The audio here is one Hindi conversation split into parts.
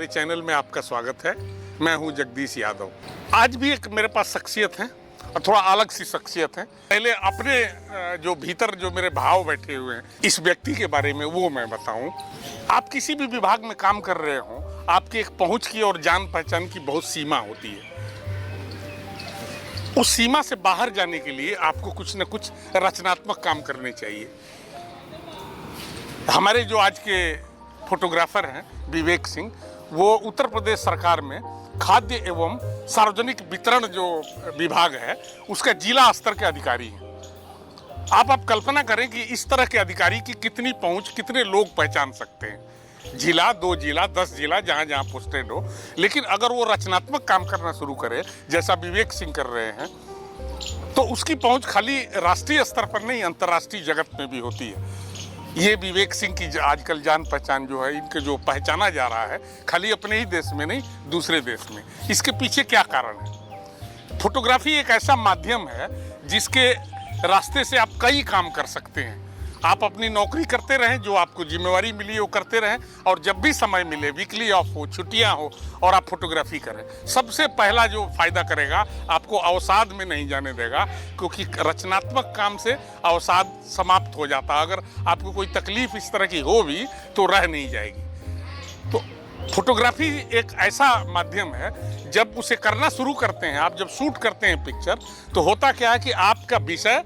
मेरे चैनल में आपका स्वागत है। मैं हूं जगदीश यादव। आज भी एक मेरे पास शख्सियत है और थोड़ा अलग सी शख्सियत है। पहले अपने जो भीतर जो मेरे भाव बैठे हुए हैं इस व्यक्ति के बारे में वो मैं बताऊं। आप किसी भी विभाग में काम कर रहे हो, आपकी एक पहुंच की और जान पहचान की बहुत सीमा होती है। उस सीमा से बाहर जाने के लिए आपको कुछ न कुछ रचनात्मक काम करने चाहिए। हमारे जो आज के फोटोग्राफर हैं विवेक सिंह, वो उत्तर प्रदेश सरकार में खाद्य एवं सार्वजनिक वितरण जो विभाग है उसका जिला स्तर के अधिकारी हैं। आप कल्पना करें कि इस तरह के अधिकारी की कितनी पहुंच, कितने लोग पहचान सकते हैं। जिला, 2 जिला, 10 जिला, जहां जहां पोस्टेड हो। लेकिन अगर वो रचनात्मक काम करना शुरू करे जैसा विवेक सिंह कर रहे हैं तो उसकी पहुंच खाली राष्ट्रीय स्तर पर नहीं, अंतर्राष्ट्रीय जगत में भी होती है। ये विवेक सिंह की आजकल जान पहचान जो है, इनके जो पहचाना जा रहा है खाली अपने ही देश में नहीं, दूसरे देश में। इसके पीछे क्या कारण है? फोटोग्राफी एक ऐसा माध्यम है जिसके रास्ते से आप कई काम कर सकते हैं। आप अपनी नौकरी करते रहें, जो आपको जिम्मेवारी मिली वो करते रहें, और जब भी समय मिले, वीकली ऑफ हो, छुट्टियां हो, और आप फोटोग्राफी करें। सबसे पहला जो फायदा करेगा, आपको अवसाद में नहीं जाने देगा, क्योंकि रचनात्मक काम से अवसाद समाप्त हो जाता। अगर आपको कोई तकलीफ इस तरह की हो भी तो रह नहीं जाएगी। तो फोटोग्राफी एक ऐसा माध्यम है, जब उसे करना शुरू करते हैं, आप जब शूट करते हैं पिक्चर, तो होता क्या है कि आपका विषय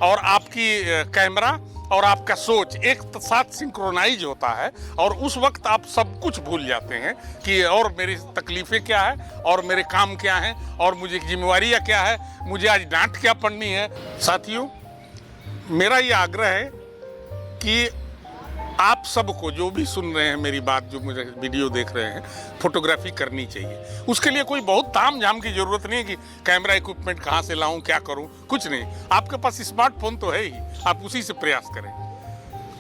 और आपकी कैमरा और आपका सोच एक साथ सिंक्रोनाइज होता है, और उस वक्त आप सब कुछ भूल जाते हैं कि और मेरी तकलीफ़ें क्या है, और मेरे काम क्या हैं, और मुझे जिम्मेवारियाँ क्या है, मुझे आज डांट क्या पड़नी है। साथियों, मेरा ये आग्रह है कि आप सबको, जो भी सुन रहे हैं मेरी बात, जो मुझे वीडियो देख रहे हैं, फोटोग्राफी करनी चाहिए। उसके लिए कोई बहुत ताम झाम की ज़रूरत नहीं है कि कैमरा इक्विपमेंट कहाँ से लाऊं, क्या करूं, कुछ नहीं। आपके पास स्मार्टफोन तो है ही, आप उसी से प्रयास करें।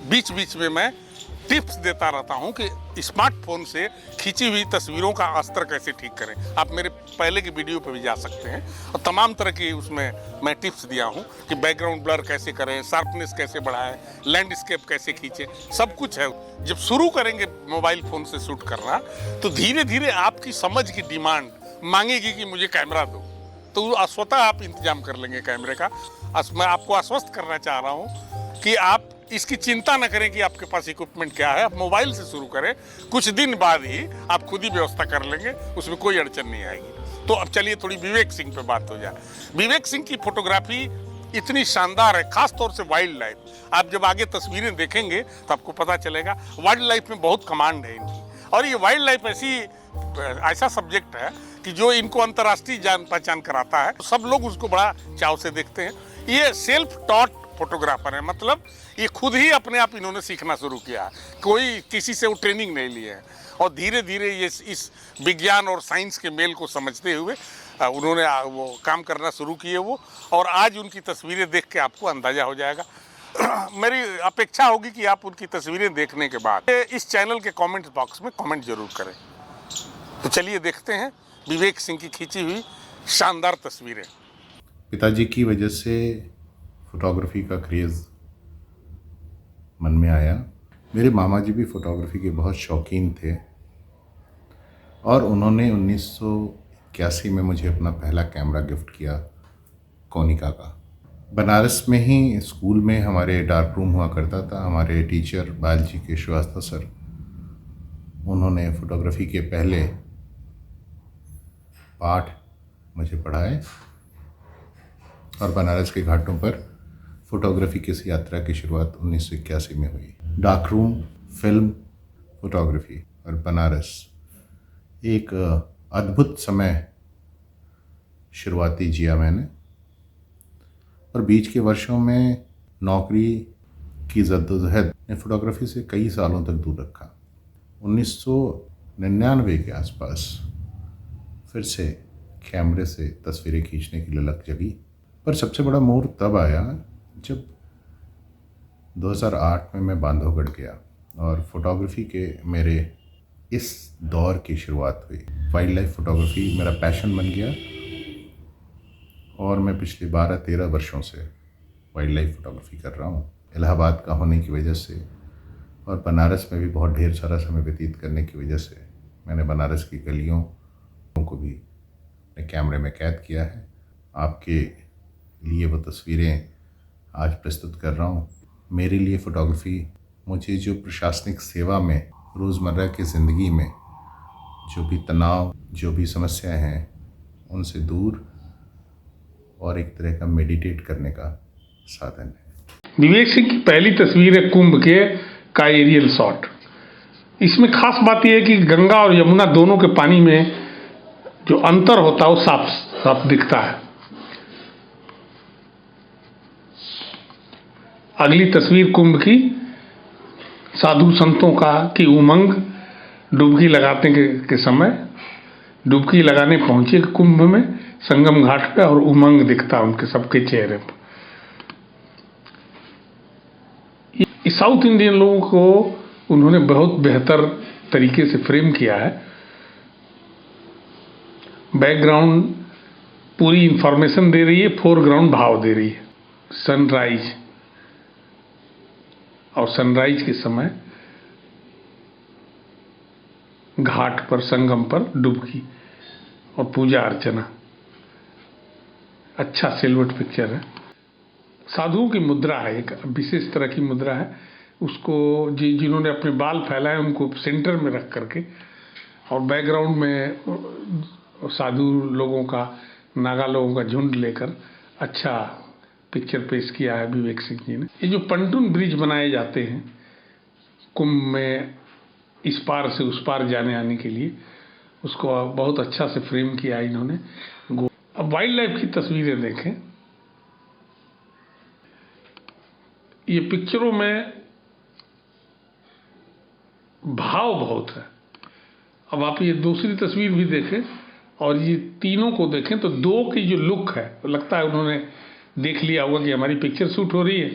बीच बीच में मैं टिप्स देता रहता हूं कि स्मार्टफोन से खींची हुई तस्वीरों का अस्तर कैसे ठीक करें। आप मेरे पहले की वीडियो पर भी जा सकते हैं, और तमाम तरह की उसमें मैं टिप्स दिया हूं कि बैकग्राउंड ब्लर कैसे करें, शार्पनेस कैसे बढ़ाएं, लैंडस्केप कैसे खींचें, सब कुछ है। जब शुरू करेंगे मोबाइल फ़ोन से शूट करना, तो धीरे धीरे आपकी समझ की डिमांड मांगेगी कि मुझे कैमरा दो, तो स्वतः आप इंतजाम कर लेंगे कैमरे का। मैं आपको आश्वस्त करना चाह रहा हूँ कि आप इसकी चिंता न करें कि आपके पास इक्विपमेंट क्या है। आप मोबाइल से शुरू करें, कुछ दिन बाद ही आप खुद ही व्यवस्था कर लेंगे, उसमें कोई अड़चन नहीं आएगी। तो अब चलिए थोड़ी विवेक सिंह पे बात हो जाए। विवेक सिंह की फोटोग्राफी इतनी शानदार है, खास तौर से वाइल्ड लाइफ। आप जब आगे तस्वीरें देखेंगे तो आपको पता चलेगा वाइल्ड लाइफ में बहुत कमांड है इनकी। और ये वाइल्ड लाइफ ऐसा सब्जेक्ट है कि जो इनको अंतर्राष्ट्रीय जान पहचान कराता है, सब लोग उसको बड़ा चाव से देखते हैं। ये सेल्फ टॉट फोटोग्राफर है, मतलब ये खुद ही अपने आप इन्होंने सीखना शुरू किया, कोई किसी से वो ट्रेनिंग नहीं लिए है। और धीरे धीरे ये इस विज्ञान और साइंस के मेल को समझते हुए उन्होंने वो काम करना शुरू किए वो, और आज उनकी तस्वीरें देख के आपको अंदाज़ा हो जाएगा। मेरी अपेक्षा होगी कि आप उनकी तस्वीरें देखने के बाद इस चैनल के कमेंट बॉक्स में कमेंट जरूर करें। तो चलिए देखते हैं विवेक सिंह की खींची हुई शानदार तस्वीरें। पिताजी की वजह से फ़ोटोग्राफ़ी का क्रेज़ मन में आया। मेरे मामा जी भी फ़ोटोग्राफ़ी के बहुत शौकीन थे, और उन्होंने 1981 में मुझे अपना पहला कैमरा गिफ्ट किया, कोनिका का। बनारस में ही स्कूल में हमारे डार्क रूम हुआ करता था। हमारे टीचर बायोलॉजी के श्रीवास्तव सर, उन्होंने फ़ोटोग्राफ़ी के पहले पाठ मुझे पढ़ाए, और बनारस के घाटों पर फ़ोटोग्राफ़ी की इस यात्रा की शुरुआत 1981 में हुई। डार्क रूम, फिल्म, फ़ोटोग्राफ़ी और बनारस, एक अद्भुत समय शुरुआती जिया मैंने। और बीच के वर्षों में नौकरी की जद्दोजहद ने फ़ोटोग्राफ़ी से कई सालों तक दूर रखा। 1999 के आसपास फिर से कैमरे से तस्वीरें खींचने की ललक जगी। पर सबसे बड़ा मोड़ तब आया जब 2008 में मैं बांधवगढ़ गया, और फ़ोटोग्राफ़ी के मेरे इस दौर की शुरुआत हुई। वाइल्ड लाइफ फ़ोटोग्राफ़ी मेरा पैशन बन गया, और मैं पिछले 12-13 वर्षों से वाइल्ड लाइफ फ़ोटोग्राफ़ी कर रहा हूँ। इलाहाबाद का होने की वजह से और बनारस में भी बहुत ढेर सारा समय व्यतीत करने की वजह से मैंने बनारस की गलियों को भी अपने कैमरे में कैद किया है। आपके लिए वो तस्वीरें आज प्रस्तुत कर रहा हूँ। मेरे लिए फ़ोटोग्राफ़ी मुझे जो प्रशासनिक सेवा में रोज़मर्रा की ज़िंदगी में जो भी तनाव, जो भी समस्याएं हैं, उनसे दूर और एक तरह का मेडिटेट करने का साधन है। विवेक सिंह की पहली तस्वीर है कुंभ के का एरियल शॉट। इसमें खास बात यह है कि गंगा और यमुना दोनों के पानी में जो अंतर होता है वो साफ साफ दिखता है। अगली तस्वीर कुंभ की, साधु संतों की उमंग डुबकी लगाने के समय डुबकी लगाने पहुंचे कुंभ में संगम घाट पे, और उमंग दिखता उनके सबके चेहरे पर। साउथ इंडियन लोगों को उन्होंने बहुत बेहतर तरीके से फ्रेम किया है। बैकग्राउंड पूरी इंफॉर्मेशन दे रही है, फोरग्राउंड भाव दे रही है। सनराइज और सनराइज के समय घाट पर, संगम पर डुबकी और पूजा अर्चना। अच्छा सिल्वर पिक्चर है। साधुओं की मुद्रा है, एक विशेष तरह की मुद्रा है। उसको जिन्होंने अपने बाल फैलाए उनको सेंटर में रख करके, और बैकग्राउंड में साधु लोगों का, नागा लोगों का झुंड लेकर अच्छा पिक्चर पेश किया है विवेक सिंह जी ने। ये जो पंटून ब्रिज बनाए जाते हैं कुंभ में इस पार से उस पार जाने आने के लिए, उसको बहुत अच्छा से फ्रेम किया है इन्होंने। अब वाइल्ड लाइफ की तस्वीरें देखें। ये पिक्चरों में भाव बहुत है। अब आप ये दूसरी तस्वीर भी देखें और ये तीनों को देखें तो दो की जो लुक है, लगता है उन्होंने देख लिया होगा कि हमारी पिक्चर शूट हो रही है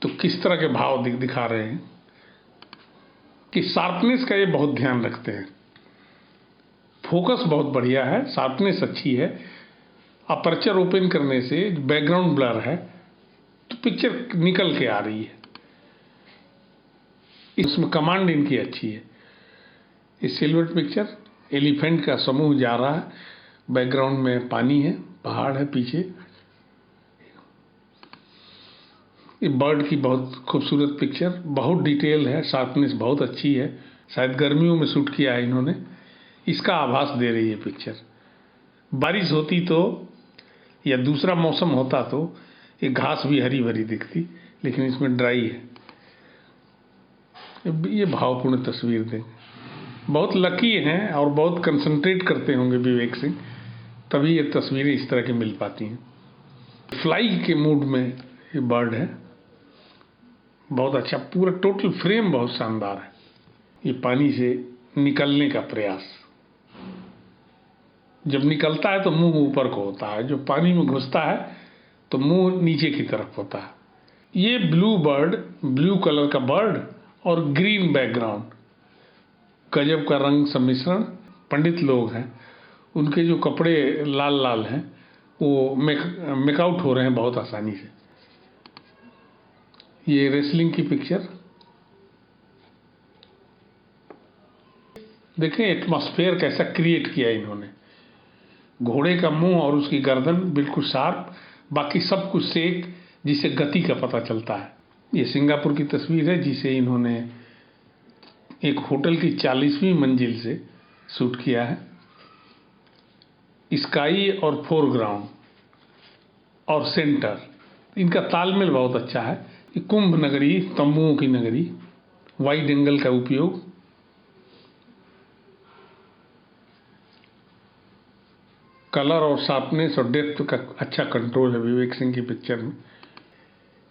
तो किस तरह के भाव दिखा रहे हैं। कि शार्पनेस का ये बहुत ध्यान रखते हैं। फोकस बहुत बढ़िया है, शार्पनेस अच्छी है। अपर्चर ओपन करने से बैकग्राउंड ब्लर है तो पिक्चर निकल के आ रही है। इसमें कमांड इनकी अच्छी है। ये सिल्वर पिक्चर, एलिफेंट का समूह जा रहा है, बैकग्राउंड में पानी है, पहाड़ है पीछे। ये बर्ड की बहुत खूबसूरत पिक्चर, बहुत डिटेल है, शार्पनेस बहुत अच्छी है। शायद गर्मियों में शूट किया है इन्होंने, इसका आभास दे रही है पिक्चर। बारिश होती तो या दूसरा मौसम होता तो ये घास भी हरी भरी दिखती, लेकिन इसमें ड्राई है। ये भावपूर्ण तस्वीर दें। बहुत लकी हैं और बहुत कंसंट्रेट करते होंगे विवेक सिंह, तभी ये तस्वीरें इस तरह की मिल पाती हैं। फ्लाई के मूड में ये बर्ड है, बहुत अच्छा, पूरा टोटल फ्रेम बहुत शानदार है। ये पानी से निकलने का प्रयास, जब निकलता है तो मुंह ऊपर को होता है, जो पानी में घुसता है तो मुंह नीचे की तरफ होता है। ये ब्लू बर्ड, ब्लू कलर का बर्ड और ग्रीन बैकग्राउंड, गजब का रंग सम्मिश्रण। पंडित लोग हैं, उनके जो कपड़े लाल लाल हैं वो मेकआउट हो रहे हैं बहुत आसानी से। ये रेसलिंग की पिक्चर देखें, एटमॉस्फेयर कैसा क्रिएट किया इन्होंने। घोड़े का मुंह और उसकी गर्दन बिल्कुल शार्प, बाकी सब कुछ सेक, जिसे गति का पता चलता है। ये सिंगापुर की तस्वीर है जिसे इन्होंने एक होटल की 40वीं मंजिल से शूट किया है। स्काई और फोरग्राउंड और सेंटर, इनका तालमेल बहुत अच्छा है। ये कुंभ नगरी, तंबुओं की नगरी, वाइड एंगल का उपयोग, कलर और शार्पनेस और डेप्थ का अच्छा कंट्रोल है विवेक सिंह की पिक्चर में।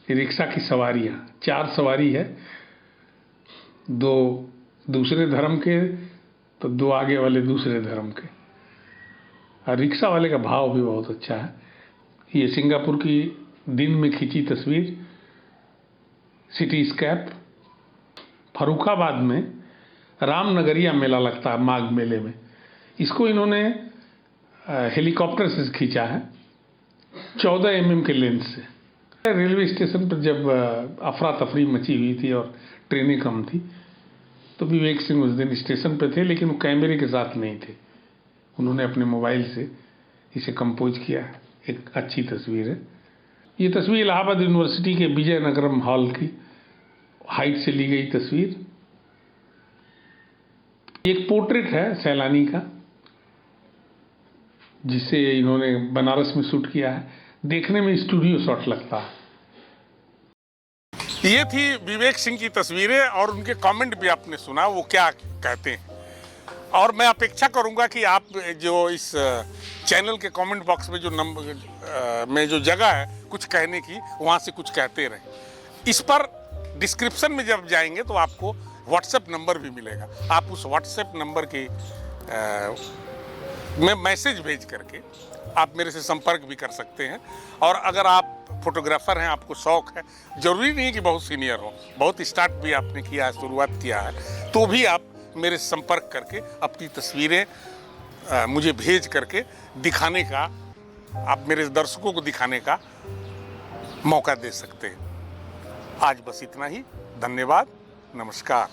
ये रिक्शा की सवारियाँ, 4 सवारी है, 2 दूसरे धर्म के तो 2 आगे वाले दूसरे धर्म के, और रिक्शा वाले का भाव भी बहुत अच्छा है। ये सिंगापुर की दिन में खींची तस्वीर, सिटी स्कैप। फर्रुखाबाद में रामनगरिया मेला लगता है माघ मेले में, इसको इन्होंने हेलीकॉप्टर से खींचा है 14 mm के लेंस से। रेलवे स्टेशन पर जब अफरा तफरी मची हुई थी और ट्रेनें कम थी तो विवेक सिंह उस दिन स्टेशन पे थे, लेकिन वो कैमरे के साथ नहीं थे। उन्होंने अपने मोबाइल से इसे कंपोज किया है। एक अच्छी तस्वीर है। ये तस्वीर इलाहाबाद यूनिवर्सिटी के विजयनगरम हॉल की हाइट से ली गई तस्वीर। एक पोर्ट्रेट है सैलानी का, जिसे इन्होंने बनारस में शूट किया है। देखने में स्टूडियो शॉट लगता है। ये थी विवेक सिंह की तस्वीरें और उनके कमेंट भी आपने सुना वो क्या कहते हैं। और मैं अपेक्षा करूंगा कि आप जो इस चैनल के कमेंट बॉक्स में जो नंबर में जो जगह है कुछ कहने की, वहाँ से कुछ कहते रहें। इस पर डिस्क्रिप्शन में जब जाएंगे तो आपको व्हाट्सएप नंबर भी मिलेगा। आप उस व्हाट्सएप नंबर के में मैसेज भेज करके आप मेरे से संपर्क भी कर सकते हैं। और अगर आप फोटोग्राफर हैं, आपको शौक है, ज़रूरी नहीं कि बहुत सीनियर हो, बहुत स्टार्ट भी आपने किया है, शुरुआत किया है, तो भी आप मेरे से संपर्क करके अपनी तस्वीरें मुझे भेज करके दिखाने का, आप मेरे दर्शकों को दिखाने का मौका दे सकते हैं। आज बस इतना ही। धन्यवाद। नमस्कार।